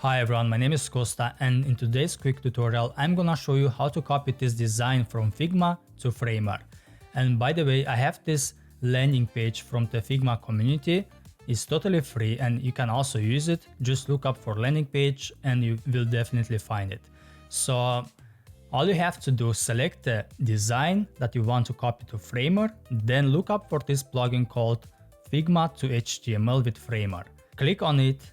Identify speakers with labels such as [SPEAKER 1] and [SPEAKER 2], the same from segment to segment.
[SPEAKER 1] Hi everyone, my name is Costa, and in today's quick tutorial I'm gonna show you how to copy this design from Figma to Framer. And by the way, I have this landing page from the Figma community. It's totally free and you can also use it. Just look up for landing page and you will definitely find it. So all you have to do is select the design that you want to copy to Framer, then look up for this plugin called Figma to HTML with Framer. Click on it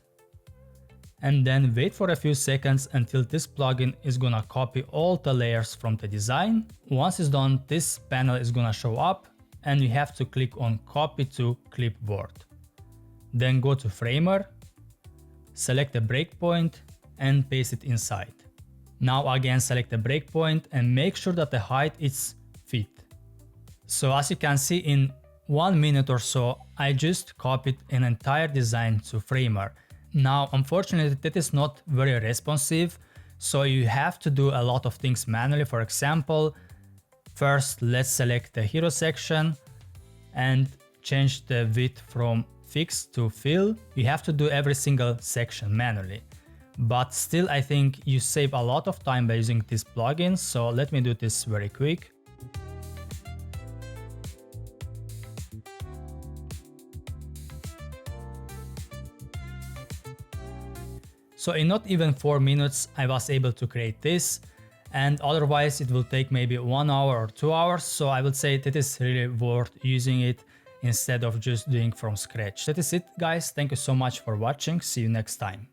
[SPEAKER 1] and then wait for a few seconds until this plugin is gonna copy all the layers from the design. Once it's done, this panel is gonna show up and you have to click on copy to clipboard. Then go to Framer, select a breakpoint and paste it inside. Now again select the breakpoint and make sure that the height is fit. So as you can see, in 1 minute or so I just copied an entire design to Framer. Now unfortunately that is not very responsive, so you have to do a lot of things manually. For example, first let's select the hero section and change the width from fixed to fill. You have to do every single section manually. But still I think you save a lot of time by using this plugin, so let me do this very quick. So in not even 4 minutes I was able to create this, and otherwise it will take maybe 1 hour or 2 hours, so I would say that is really worth using it instead of just doing from scratch. That is it guys, thank you so much for watching, see you next time.